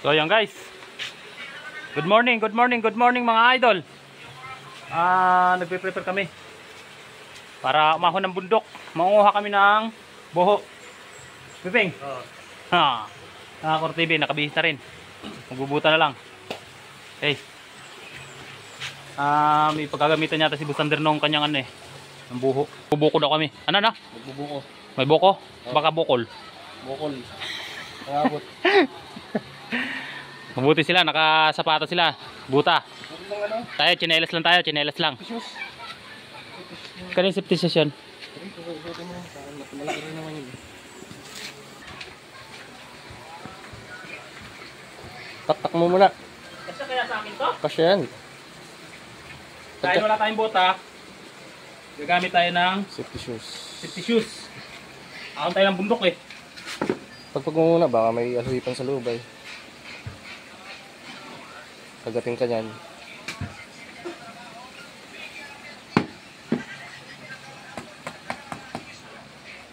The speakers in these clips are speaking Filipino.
So yan guys. Good morning mga idol. Nagpe-prepare kami para umahon ng bundok. Manguha kami ng buho. Piping. Ha. Nakakor TV, nakabihis na rin. Magbubuta na lang. Okay. May pagkagamitan yata si Busander nung kanyang ano eh. Ng buho. Bubuko daw kami. Ano na? Magbubuko. May buko? Baka bukol. Bukol. Pangabot. Mabuti sila, nakasapato sila. Buta. Tayo, chinelas lang tayo, chinelas lang. Kanin safety session. Malaki rin naman yun. Taktak mo muna. Kasi kaya sa akin to? Kasi yan. Dahil wala tayong buta, gagamit tayo ng Safety shoes. safety shoes. Akong tayo ng bundok eh. Pagpag mo muna, baka may aswipan sa loob ay. Kagating ka nyan.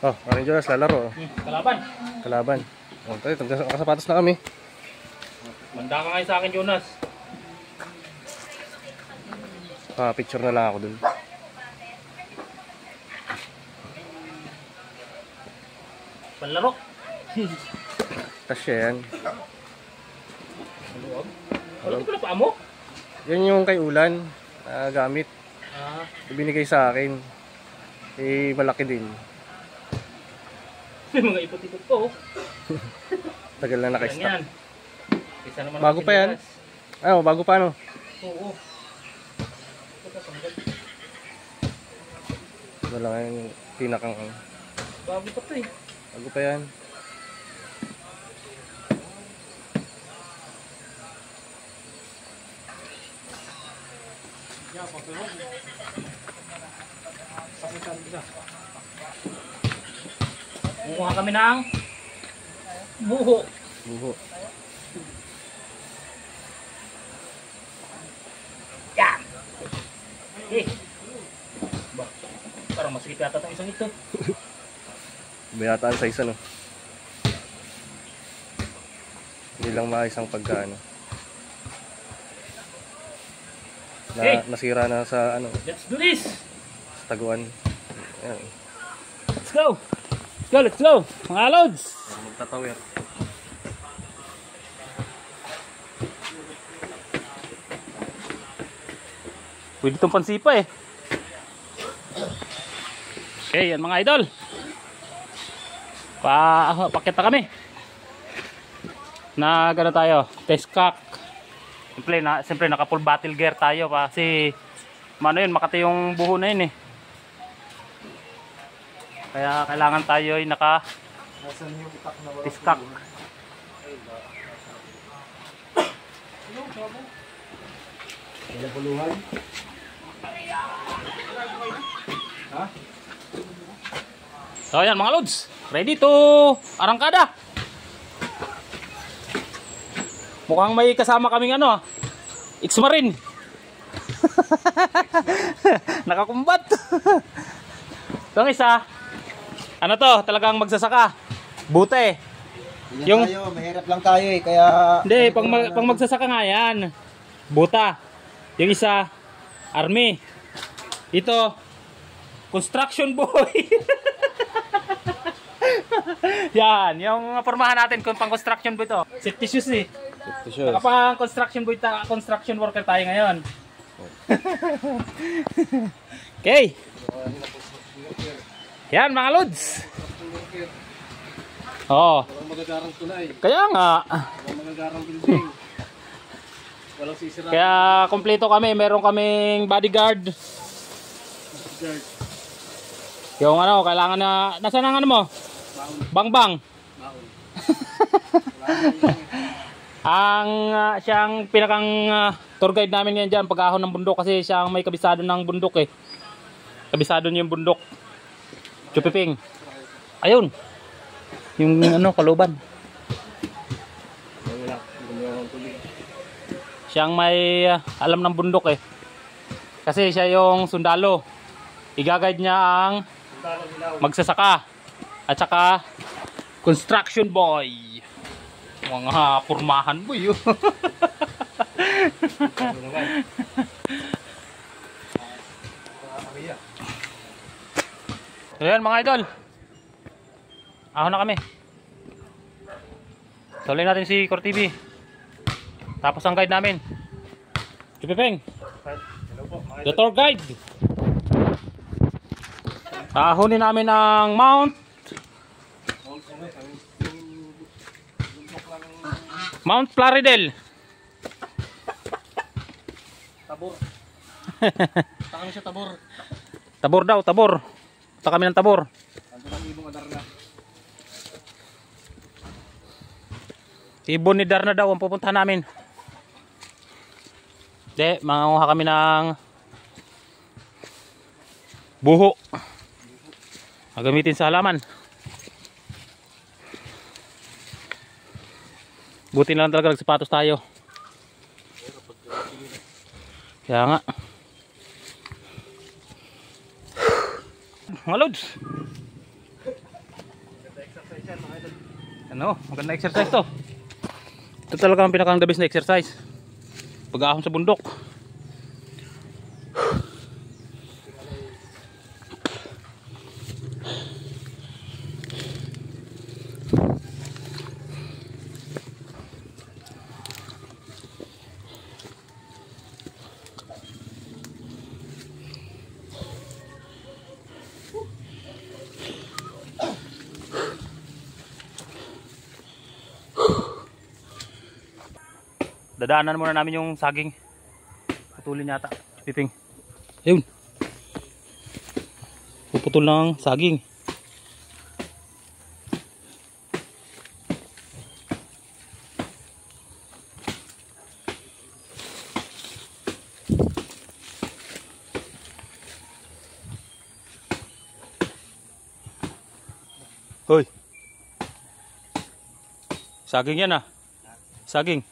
Oh, Maring Jonas, lalaro. Kalaban. Kalaban. Oh, tayo, nakasapatos na kami. Manda ka ngayon sa akin, Jonas. Picture na lang ako dun. Panlaro. Kasi yan. Wala ko pala pa mo? Yan yung kay Ulan na gamit. Ibinigay sa akin. Eh, malaki din. May mga ipot-ipot ko. Tagal na naka-stock. Yan. Isa naman Bago pa yan. Ano, bago pa ano? Oo. Wala nga yung pinakang Bago pa to eh. bago pa yan. Kumuha kami ng buho. Buho. Yan. Eh. Parang masikip yata itong isang ito. Bayataan sa isa no. Hindi lang maisang pagkaano. Hey! Nasira na sa ano, Let's do this. sa taguan. Ayan. Let's go. Let's go, let's go. Mga lods. Magtatawir. Pwede itong pansipa eh. Okay, yan mga idol. Pakita kami. Gano tayo, test cock. Siyempre naka full battle gear tayo kasi ano yun, makati yung buho na yun eh. Kaya kailangan tayo ay naka test cock. So yan mga lods, ready to arangkada. Mukhang may kasama kaming ano, X-Marine. Nakakumbat. Itong isa, ano to, talagang magsasaka. Bute. Yung tayo, mahirap lang tayo eh, kaya hindi, pang magsasaka nga yan. Buta. Yung isa, army. Ito, construction boy. Yan, yung pormahan natin kung pang construction boy to. Safety shoes eh. Kapag construction boy, construction worker tayo ngayon. Okay. Yan mga lods. Oo. walang magagarang tulay, Kaya nga. walang magagarang building, walang sisira. Kaya kompleto kami. Meron kaming bodyguard. Yung ano, kailangan na, nasaan ang ano mo? Bangbang. Ang siyang pinakang tour guide namin yan dyan pag-ahon ng bundok kasi siyang may kabisado ng bundok eh. Kabisado niya yung bundok. Chupiping. Ayun. Yung ano, kaluban. Siyang may alam ng bundok eh. Kasi siya yung sundalo. I-guide niya ang magsasaka at saka construction boy. Mga kurmahan mo yun. Ayan mga idol. Ahon na kami. Tuloy natin si Core TV. Tapos ang guide namin. Chupipeng. The tour guide. Ahonin namin ang Mount Plaridel. Tabor. Takang siya tabor. Tabor daw, tabor. Punta kami ng tabor. Ando ng ibong Adarna. Ibon ni Darna daw ang pupuntahan namin. Hindi, mangunguha kami ng buho. Gagamitin sa halaman. Buti na lang talaga nagsapatos tayo. Kaya nga. Mga loads. Ano, maganda exercise to. Ito talaga ang pinakang the best na exercise. Pag-ahon sa bundok. Dadaanan muna namin yung saging. Putulin yata. Piping. Ayun. Puputol ng saging. Hoy. Saging yan ah. Saging.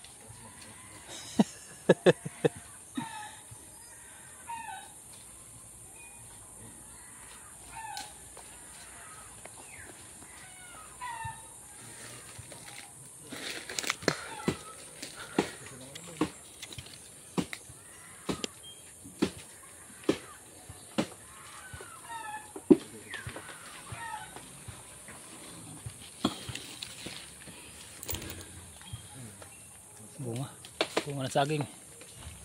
Bunga ng saging.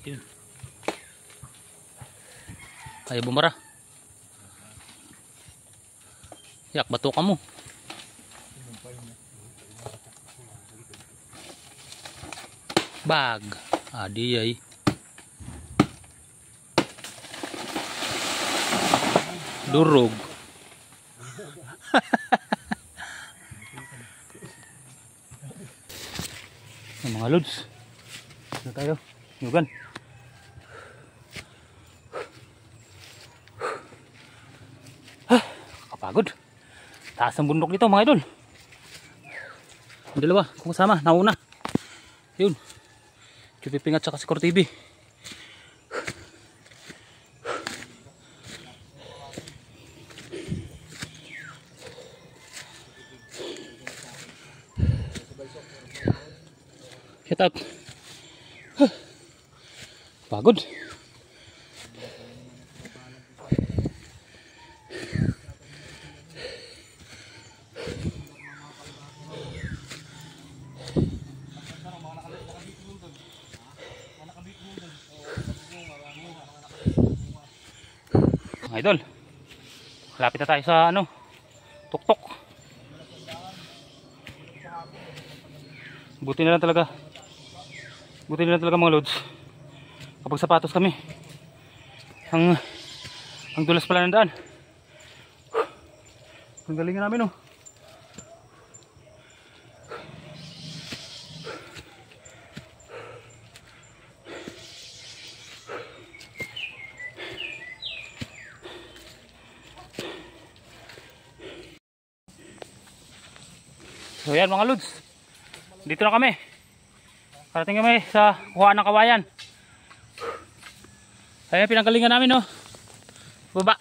Yun. Kaya bumara. Yak, bato ka mo. Bag. Adi ay. Durog. Yung mga loads. Na tayo. Yugan. Kapagod. Taas ang bundok dito mga idol. Ang dalawa kung kasama, nauna. Yun. Chupiping at saka si Core TV. Shut up. Pagod. Idol, malapit na tayo sa ano, tuktok. Buti na lang talaga mga loads kapag sapatos kami. Ang dulas pala ng daan. Ang galingan namin oh. So yan mga loads, dito na kami. Parating kami sa kuhaan ng kawayan. Ayan pinanggalingan namin no. Baba.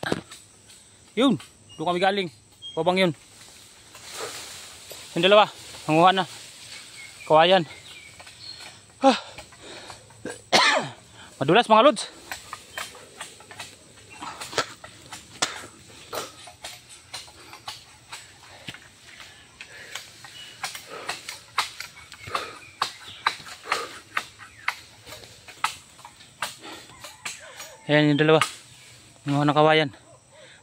Yun, doon kami galing. Babang yun. Yung dalawa, nanguha na. kawayan. Madulas mga lods. Ayan yung dalawa. Yung mga kawayan.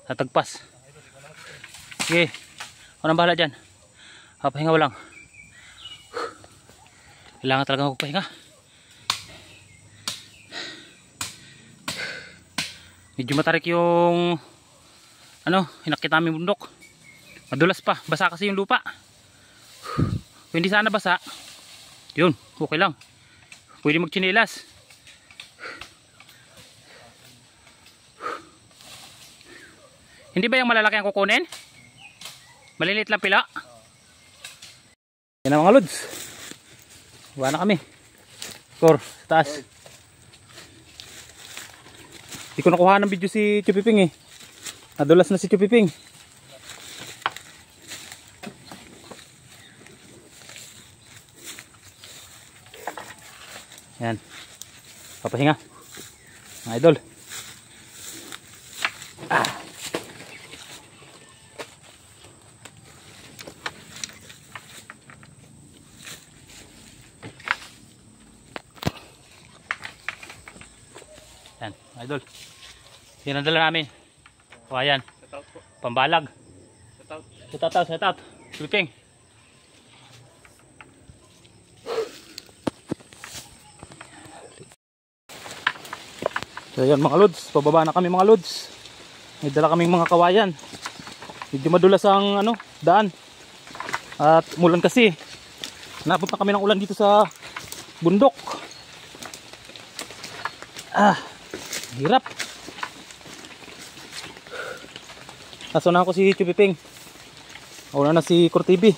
Tatagpas. Sige. Ako nang bahala dyan. Papahinga mo lang. Kailangan talaga magpahinga. Medyo matarik yung hinakit namin bundok. Madulas pa. Basa kasi yung lupa. Kung hindi sana basa, yun, okay lang. Pwede magtsinilas. Hindi ba yung malalaki ang kukunin? Maliliit lang pila? Yan na mga lods. Buwa na kami. Kor, sa taas. Hindi ko nakuha ng video si Chupiping eh. Nadulas na si Chupiping. Yan. Papahinga. Mga idol. Yan, idol. Yan ang dala namin. O ayan. Pambalag. Set out. Chupiping. So ayan mga lods. Pababa na kami mga lods. May dala kaming mga kawayan. Medyo madulas ang daan. At umulan kasi. Napunta kami ng ulan dito sa bundok. Hirap. Nasunahan ko si Chupiping. Una na si Cortibi.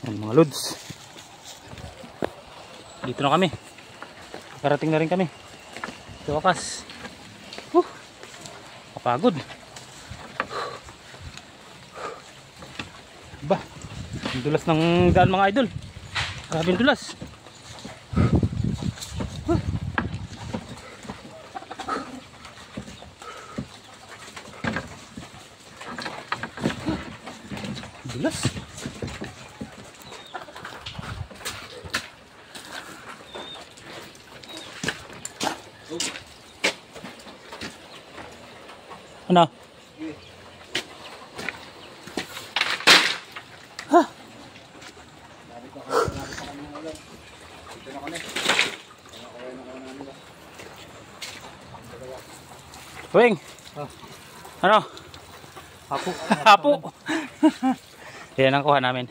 Yan mga lods. Dito na kami. Karating na rin kami. Sa wakas. Kapagod. Ba, ang dulas ng daan mga idol. Grabe ang dulas. Dulas. Ano? Weng. Ano? Hapo. Hapo. Yan ang kuha namin.